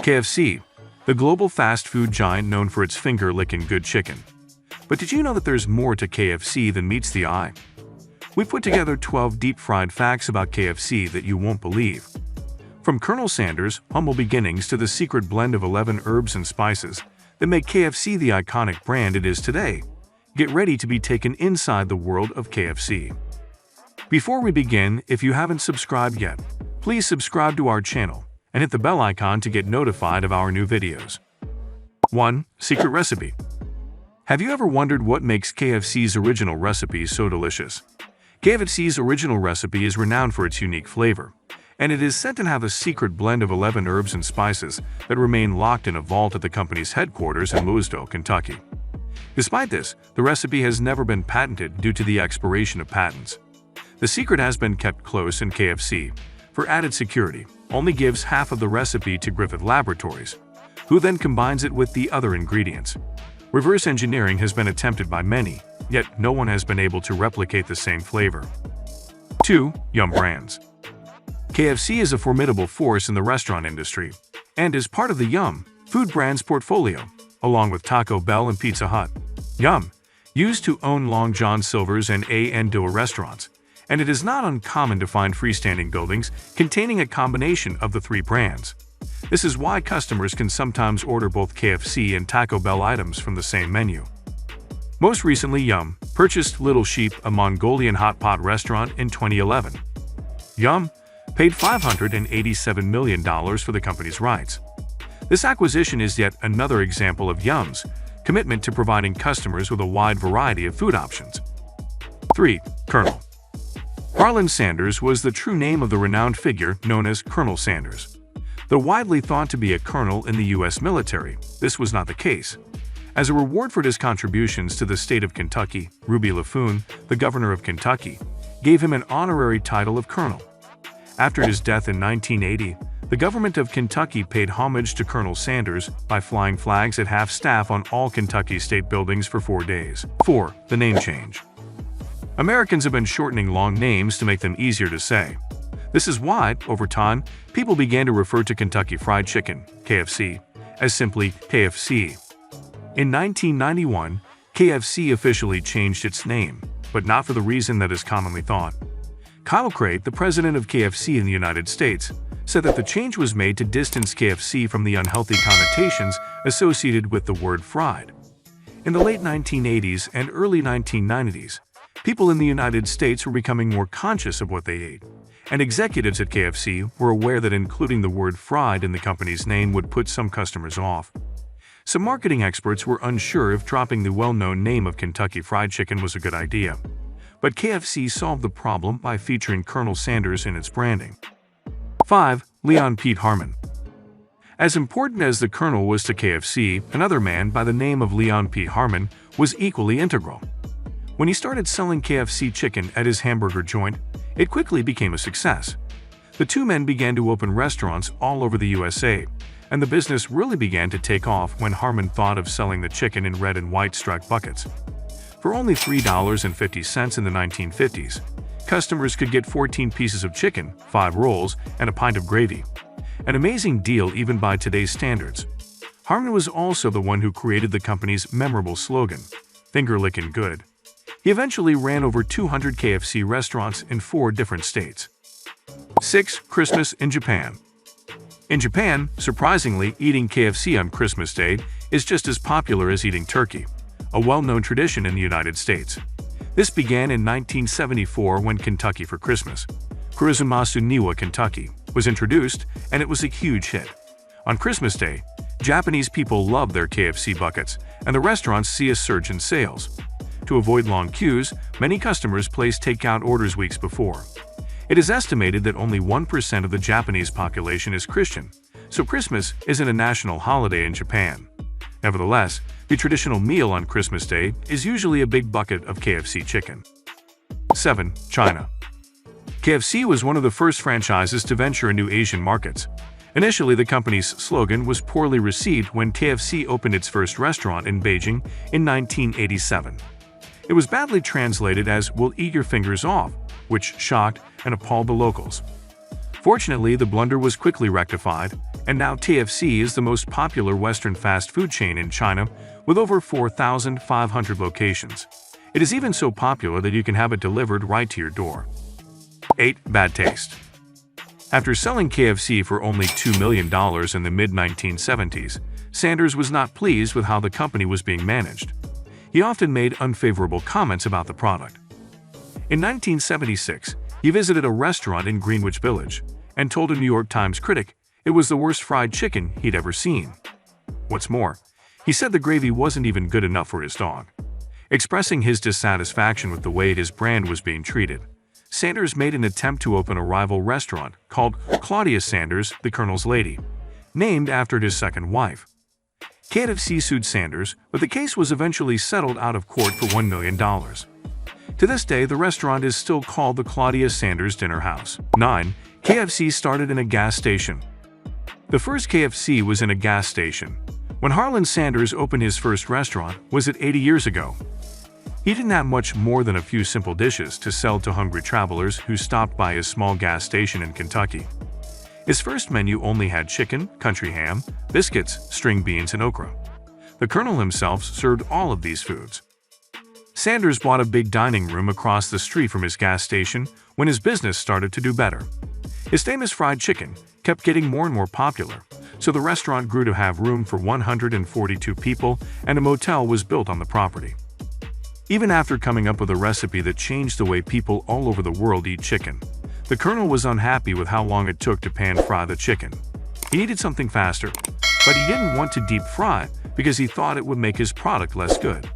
KFC, the global fast food giant known for its finger-licking good chicken. But did you know that there's more to KFC than meets the eye? We've put together 12 deep-fried facts about KFC that you won't believe. From Colonel Sanders' humble beginnings to the secret blend of 11 herbs and spices that make KFC the iconic brand it is today, get ready to be taken inside the world of KFC. Before we begin, if you haven't subscribed yet, please subscribe to our channel and hit the bell icon to get notified of our new videos. 1. Secret recipe. Have you ever wondered what makes KFC's original recipe so delicious? KFC's original recipe is renowned for its unique flavor, and it is said to have a secret blend of 11 herbs and spices that remain locked in a vault at the company's headquarters in Louisville, Kentucky. Despite this, the recipe has never been patented due to the expiration of patents. The secret has been kept close, and KFC, for added security, only gives half of the recipe to Griffith Laboratories, who then combines it with the other ingredients. Reverse engineering has been attempted by many, yet no one has been able to replicate the same flavor. 2. Yum Brands. KFC is a formidable force in the restaurant industry and is part of the Yum food brands portfolio, along with Taco Bell and Pizza Hut. Yum used to own Long John Silver's and A&W restaurants, and it is not uncommon to find freestanding buildings containing a combination of the three brands. This is why customers can sometimes order both KFC and Taco Bell items from the same menu. Most recently, Yum purchased Little Sheep, a Mongolian hot pot restaurant, in 2011. Yum paid $587 million for the company's rights. This acquisition is yet another example of Yum's commitment to providing customers with a wide variety of food options. 3. Colonel. Harlan Sanders was the true name of the renowned figure known as Colonel Sanders. Though widely thought to be a colonel in the U.S. military, this was not the case. As a reward for his contributions to the state of Kentucky, Ruby LaFoon, the governor of Kentucky, gave him an honorary title of colonel. After his death in 1980, the government of Kentucky paid homage to Colonel Sanders by flying flags at half-staff on all Kentucky state buildings for 4 days. 4. The name change. Americans have been shortening long names to make them easier to say. This is why, over time, people began to refer to Kentucky Fried Chicken, KFC, as simply KFC. In 1991, KFC officially changed its name, but not for the reason that is commonly thought. Kyle Crate, the president of KFC in the United States, said that the change was made to distance KFC from the unhealthy connotations associated with the word fried. In the late 1980s and early 1990s, people in the United States were becoming more conscious of what they ate, and executives at KFC were aware that including the word fried in the company's name would put some customers off. Some marketing experts were unsure if dropping the well-known name of Kentucky Fried Chicken was a good idea, but KFC solved the problem by featuring Colonel Sanders in its branding. 5. Leon Pete Harmon. As important as the Colonel was to KFC, another man by the name of Leon Pete Harmon was equally integral. When he started selling KFC chicken at his hamburger joint, it quickly became a success. The two men began to open restaurants all over the USA, and the business really began to take off when Harmon thought of selling the chicken in red and white striped buckets. For only $3.50 in the 1950s, customers could get 14 pieces of chicken, 5 rolls, and a pint of gravy. An amazing deal even by today's standards. Harmon was also the one who created the company's memorable slogan, "Finger Lickin' Good." He eventually ran over 200 KFC restaurants in 4 different states. 6. Christmas in Japan. In Japan, surprisingly, eating KFC on Christmas Day is just as popular as eating turkey, a well-known tradition in the United States. This began in 1974 when Kentucky for Christmas, Kurizumasu Niwa, Kentucky, was introduced, and it was a huge hit. On Christmas Day, Japanese people love their KFC buckets, and the restaurants see a surge in sales. To avoid long queues, many customers place takeout orders weeks before. It is estimated that only 1% of the Japanese population is Christian, so Christmas isn't a national holiday in Japan. Nevertheless, the traditional meal on Christmas Day is usually a big bucket of KFC chicken. 7. China. KFC was one of the first franchises to venture into Asian markets. Initially, the company's slogan was poorly received when KFC opened its first restaurant in Beijing in 1987. It was badly translated as "we'll eat your fingers off," which shocked and appalled the locals. Fortunately, the blunder was quickly rectified, And now KFC is the most popular Western fast food chain in China with over 4,500 locations. It is even so popular that you can have it delivered right to your door. 8. Bad taste. After selling KFC for only $2 million in the mid-1970s, Sanders was not pleased with how the company was being managed. He often made unfavorable comments about the product. In 1976, he visited a restaurant in Greenwich Village and told a New York Times critic it was the worst fried chicken he'd ever seen. What's more, he said the gravy wasn't even good enough for his dog. Expressing his dissatisfaction with the way his brand was being treated, Sanders made an attempt to open a rival restaurant called Claudia Sanders, the Colonel's Lady, named after his second wife. KFC sued Sanders, but the case was eventually settled out of court for $1 million. To this day, the restaurant is still called the Claudia Sanders Dinner House. 9. KFC started in a gas station. The first KFC was in a gas station. When Harlan Sanders opened his first restaurant, was it 80 years ago? He didn't have much more than a few simple dishes to sell to hungry travelers who stopped by his small gas station in Kentucky. His first menu only had chicken, country ham, biscuits, string beans, and okra. The Colonel himself served all of these foods. Sanders bought a big dining room across the street from his gas station when his business started to do better. His famous fried chicken kept getting more and more popular, so the restaurant grew to have room for 142 people and a motel was built on the property. Even after coming up with a recipe that changed the way people all over the world eat chicken, the Colonel was unhappy with how long it took to pan-fry the chicken. He needed something faster, but he didn't want to deep fry because he thought it would make his product less good.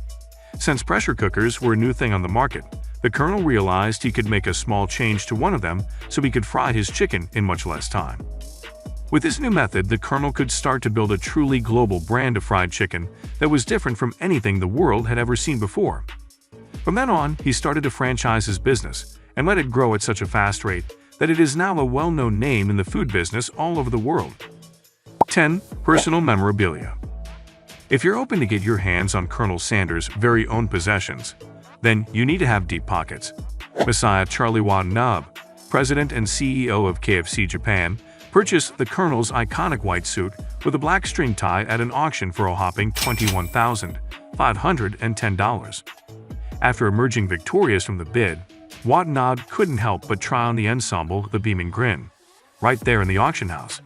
Since pressure cookers were a new thing on the market, the Colonel realized he could make a small change to one of them so he could fry his chicken in much less time. With this new method, the Colonel could start to build a truly global brand of fried chicken that was different from anything the world had ever seen before. From then on, he started to franchise his business and let it grow at such a fast rate that it is now a well-known name in the food business all over the world. 10. Personal memorabilia. If you're hoping to get your hands on Colonel Sanders' very own possessions, then you need to have deep pockets. Messiah Charlie Watanabe, president and CEO of KFC Japan, purchased the Colonel's iconic white suit with a black string tie at an auction for a whopping $21,510. After emerging victorious from the bid, Watanabe couldn't help but try on the ensemble The Beaming Grin, right there in the auction house.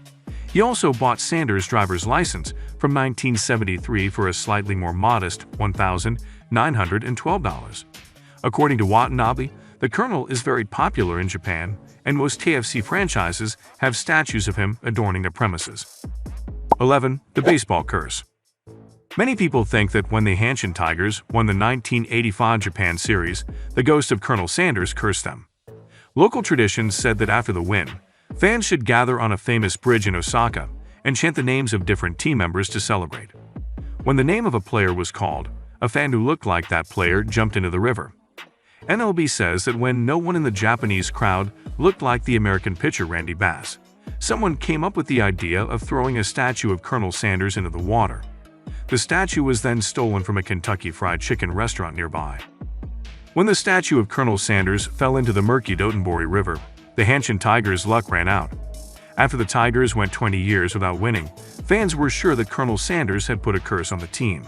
He also bought Sanders' driver's license from 1973 for a slightly more modest $1,912. According to Watanabe, the Colonel is very popular in Japan, and most KFC franchises have statues of him adorning their premises. 11. The baseball curse. Many people think that when the Hanshin Tigers won the 1985 Japan Series, the ghost of Colonel Sanders cursed them. Local traditions said that after the win, fans should gather on a famous bridge in Osaka and chant the names of different team members to celebrate. When the name of a player was called, a fan who looked like that player jumped into the river. NLB says that when no one in the Japanese crowd looked like the American pitcher Randy Bass, someone came up with the idea of throwing a statue of Colonel Sanders into the water. The statue was then stolen from a Kentucky Fried Chicken restaurant nearby. When the statue of Colonel Sanders fell into the murky Dotonbori River, the Hanshin Tigers' luck ran out. After the Tigers went 20 years without winning, fans were sure that Colonel Sanders had put a curse on the team.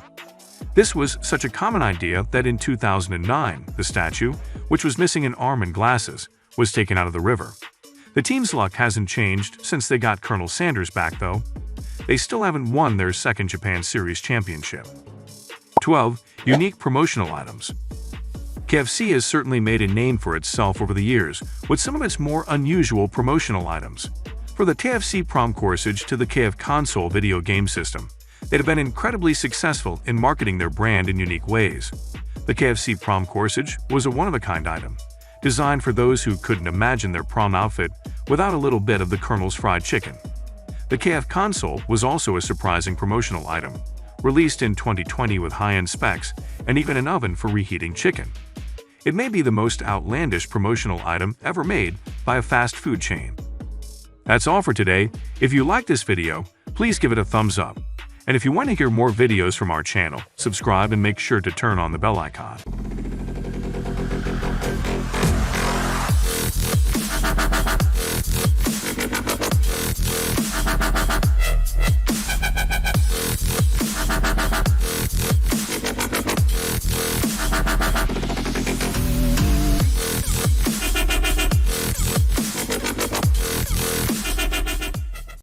This was such a common idea that in 2009, the statue, which was missing an arm and glasses, was taken out of the river. The team's luck hasn't changed since they got Colonel Sanders back, though. They still haven't won their second Japan Series championship. 12. Unique promotional items. KFC has certainly made a name for itself over the years with some of its more unusual promotional items. From the KFC prom corsage to the KF console video game system, they have been incredibly successful in marketing their brand in unique ways. The KFC prom corsage was a one-of-a-kind item, designed for those who couldn't imagine their prom outfit without a little bit of the Colonel's fried chicken. The KF console was also a surprising promotional item, released in 2020 with high-end specs and even an oven for reheating chicken. It may be the most outlandish promotional item ever made by a fast food chain. That's all for today. If you liked this video, please give it a thumbs up. And if you want to hear more videos from our channel, subscribe and make sure to turn on the bell icon.